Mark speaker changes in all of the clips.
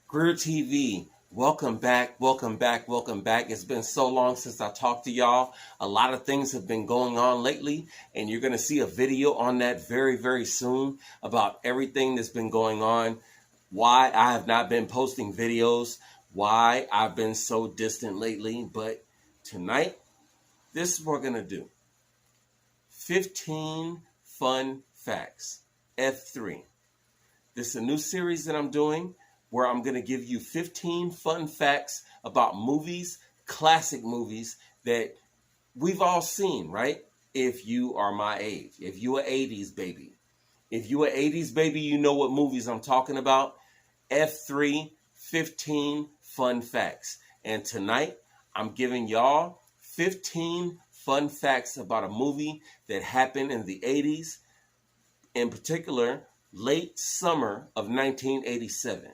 Speaker 1: Greertv, welcome back, welcome back, welcome back. It's been so long since I talked to y'all. A lot of things have been going on lately, and you're going to see a video on that very, very soon about everything that's been going on, why I have not been posting videos, why I've been so distant lately. But tonight, this is what we're going to do. 15 fun facts, F3. This is a new series that I'm doing where I'm going to give you 15 fun facts about movies, classic movies that we've all seen, right? If you are my age, if you're an 80s baby. If you're an 80s baby, you know what movies I'm talking about. F3, 15 fun facts. And tonight, I'm giving y'all 15 fun facts about a movie that happened in the 80s, in particular, late summer of 1987.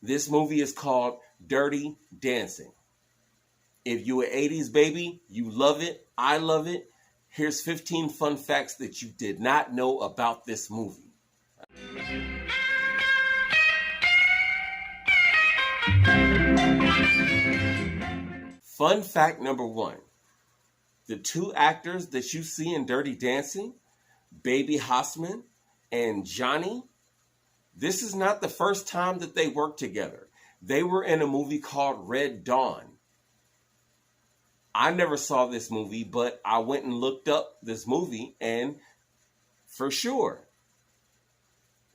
Speaker 1: This movie is called Dirty Dancing. If you're an 80s baby, you love it. I love it. Here's 15 fun facts that you did not know about this movie. Fun fact number 1. The two actors that you see in Dirty Dancing, Baby Hossman and Johnny, this is not the first time that they worked together. They were in a movie called Red Dawn. I never saw this movie, but I went and looked up this movie, and for sure,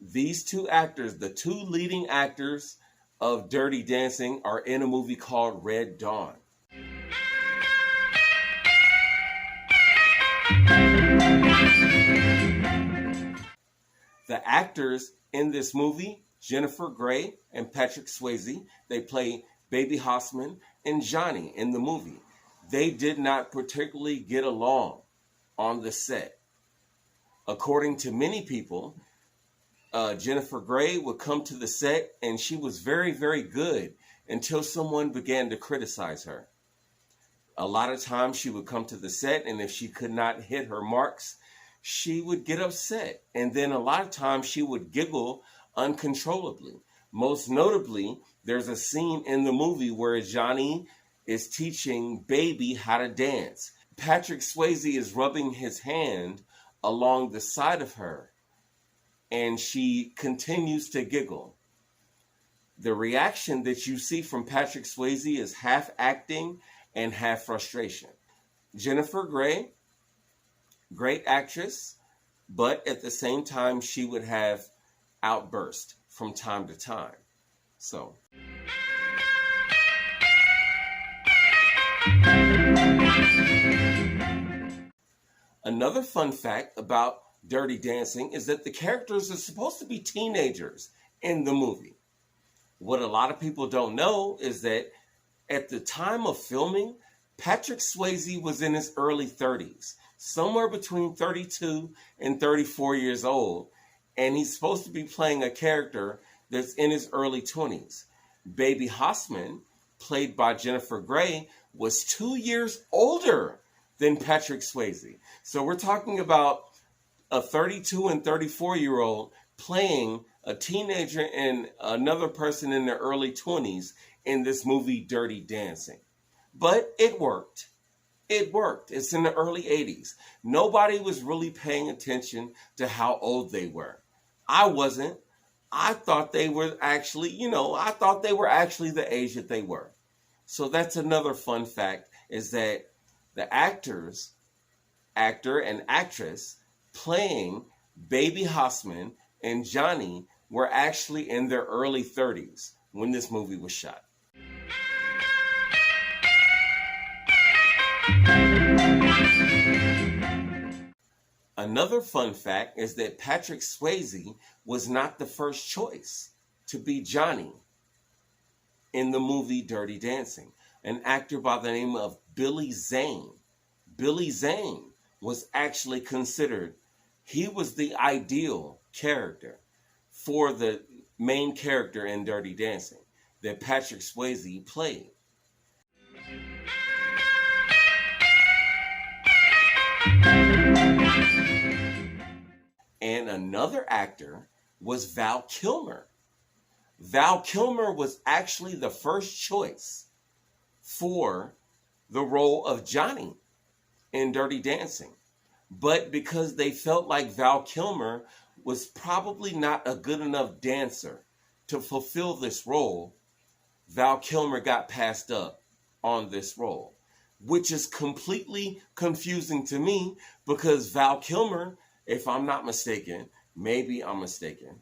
Speaker 1: these two actors, the two leading actors of Dirty Dancing, are in a movie called Red Dawn. The actors in this movie, Jennifer Grey and Patrick Swayze, they play Baby Hossman and Johnny in the movie. They did not particularly get along on the set. According to many people, Jennifer Grey would come to the set and she was very, very good until someone began to criticize her. A lot of times she would come to the set, and if she could not hit her marks, she would get upset. And then a lot of times she would giggle uncontrollably. Most notably, there's a scene in the movie where Johnny is teaching Baby how to dance. Patrick Swayze is rubbing his hand along the side of her, and she continues to giggle. The reaction that you see from Patrick Swayze is half acting and half frustration. Jennifer Grey, great actress, but at the same time, she would have outbursts from time to time. So, another fun fact about Dirty Dancing is that the characters are supposed to be teenagers in the movie. What a lot of people don't know is that at the time of filming, Patrick Swayze was in his early 30s, somewhere between 32 and 34 years old, and he's supposed to be playing a character that's in his early 20s. Baby Hossman, played by Jennifer Grey, was 2 years older than Patrick Swayze. So we're talking about a 32 and 34-year-old playing a teenager and another person in their early 20s in this movie, Dirty Dancing. But it worked. It worked. It's in the early 80s. Nobody was really paying attention to how old they were. I wasn't. I thought they were actually, the age that they were. So that's another fun fact, is that the actor and actress playing Baby Hossman and Johnny were actually in their early 30s when this movie was shot. Another fun fact is that Patrick Swayze was not the first choice to be Johnny in the movie Dirty Dancing. An actor by the name of Billy Zane. Billy Zane was actually considered, he was the ideal character for the main character in Dirty Dancing that Patrick Swayze played. And another actor was Val Kilmer. Val Kilmer was actually the first choice for the role of Johnny in Dirty Dancing. But because they felt like Val Kilmer was probably not a good enough dancer to fulfill this role, Val Kilmer got passed up on this role, which is completely confusing to me because Val Kilmer, if I'm not mistaken, maybe I'm mistaken,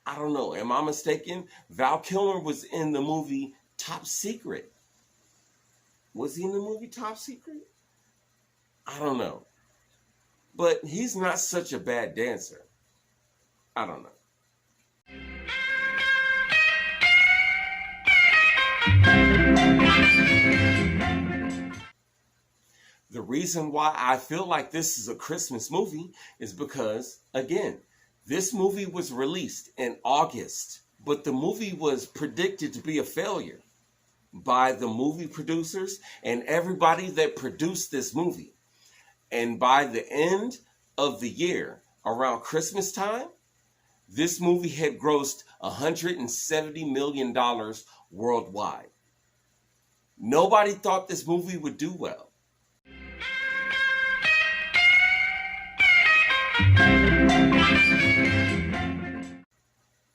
Speaker 1: I don't know, am I mistaken? Val Kilmer was in the movie Top Secret. Was he in the movie Top Secret? I don't know. But he's not such a bad dancer. I don't know. The reason why I feel like this is a Christmas movie is because, again, this movie was released in August, but the movie was predicted to be a failure by the movie producers and everybody that produced this movie. And by the end of the year, around Christmas time, this movie had grossed $170 million worldwide. Nobody thought this movie would do well.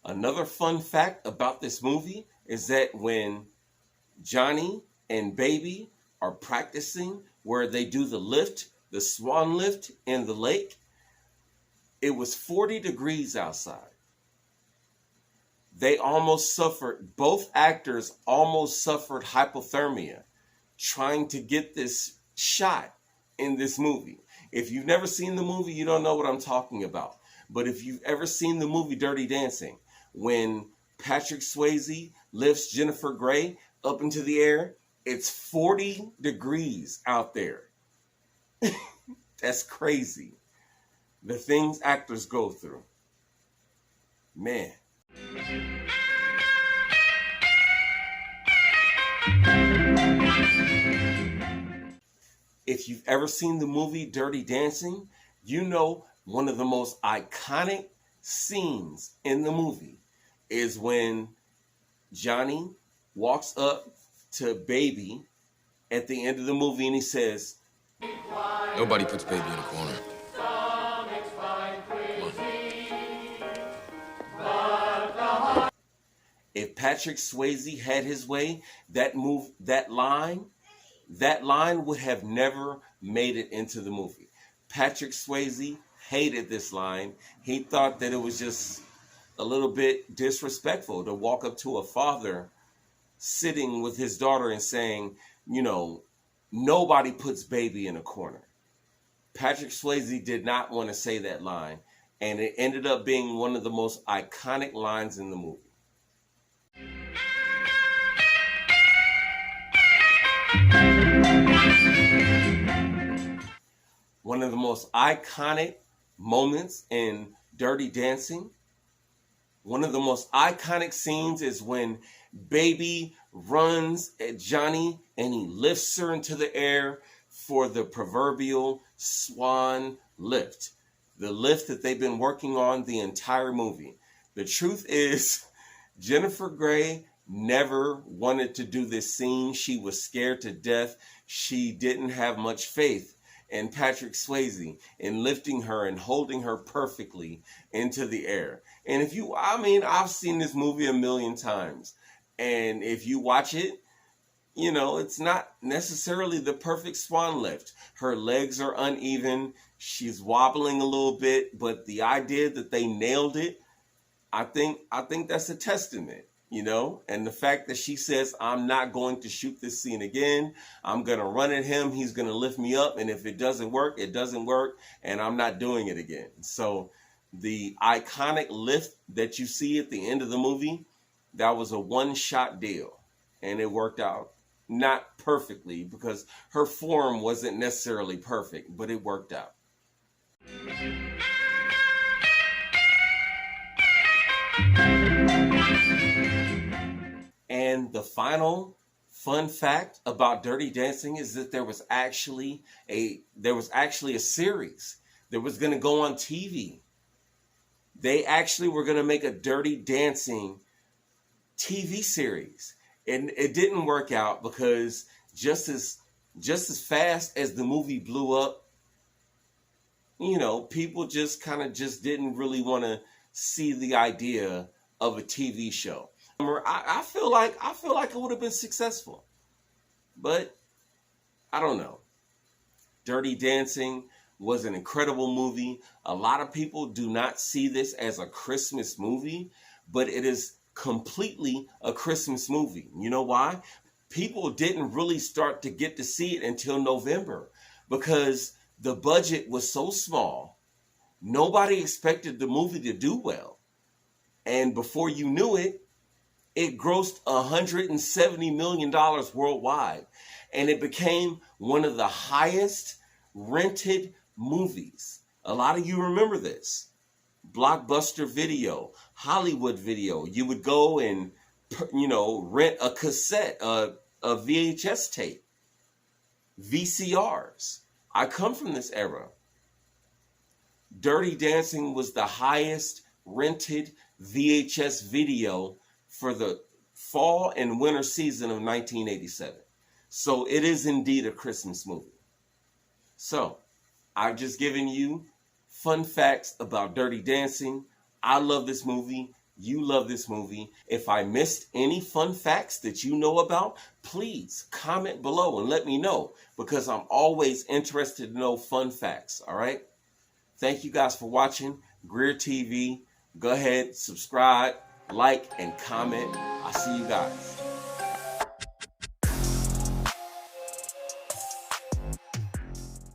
Speaker 1: Another fun fact about this movie is that when Johnny and Baby are practicing where they do the lift, the swan lift in the lake, it was 40 degrees outside. They almost suffered, both actors almost suffered hypothermia trying to get this shot in this movie. If you've never seen the movie, you don't know what I'm talking about. But if you've ever seen the movie Dirty Dancing, when Patrick Swayze lifts Jennifer Grey up into the air, it's 40 degrees out there. That's crazy. The things actors go through. Man. If you've ever seen the movie Dirty Dancing, you know one of the most iconic scenes in the movie is when Johnny walks up to Baby at the end of the movie and he says,
Speaker 2: "Nobody puts Baby in a corner."
Speaker 1: If Patrick Swayze had his way, that line would have never made it into the movie. Patrick Swayze hated this line. He thought that it was just a little bit disrespectful to walk up to a father sitting with his daughter and saying, you know, nobody puts Baby in a corner. Patrick Swayze did not want to say that line, and it ended up being one of the most iconic lines in the movie. One of the most iconic moments in Dirty Dancing, one of the most iconic scenes is when Baby runs at Johnny and he lifts her into the air for the proverbial swan lift. The lift that they've been working on the entire movie. The truth is, Jennifer Grey never wanted to do this scene. She was scared to death. She didn't have much faith in Patrick Swayze in lifting her and holding her perfectly into the air. And I've seen this movie a million times. And if you watch it, you know, it's not necessarily the perfect swan lift. Her legs are uneven. She's wobbling a little bit, but the idea that they nailed it, I think that's a testament, you know? And the fact that she says, I'm not going to shoot this scene again. I'm going to run at him. He's going to lift me up. And if it doesn't work, it doesn't work. And I'm not doing it again. So the iconic lift that you see at the end of the movie, that was a one-shot deal. And it worked out not perfectly because her form wasn't necessarily perfect, but it worked out. And the final fun fact about Dirty Dancing is that there was actually a series that was going to go on TV They actually were going to make a Dirty Dancing TV series, and it didn't work out because just as fast as the movie blew up, you know, people just kind of just didn't really want to see the idea of a TV show. I feel like it would have been successful, but I don't know. Dirty Dancing was an incredible movie. A lot of people do not see this as a Christmas movie, but it is completely a Christmas movie. You know why? People didn't really start to get to see it until November because the budget was so small. Nobody expected the movie to do well. And before you knew it, it grossed $170 million worldwide. And it became one of the highest rented movies. A lot of you remember this. Blockbuster Video, Hollywood Video. You would go and, you know, rent a cassette, a VHS tape, VCRs. I come from this era. Dirty Dancing was the highest rented VHS video for the fall and winter season of 1987. So it is indeed a Christmas movie. So I've just given you fun facts about Dirty Dancing. I love this movie. You love this movie. If I missed any fun facts that you know about, please comment below and let me know, because I'm always interested to know fun facts. All right. Thank you guys for watching Greertv. Go ahead, subscribe, like, and comment. I'll see you guys.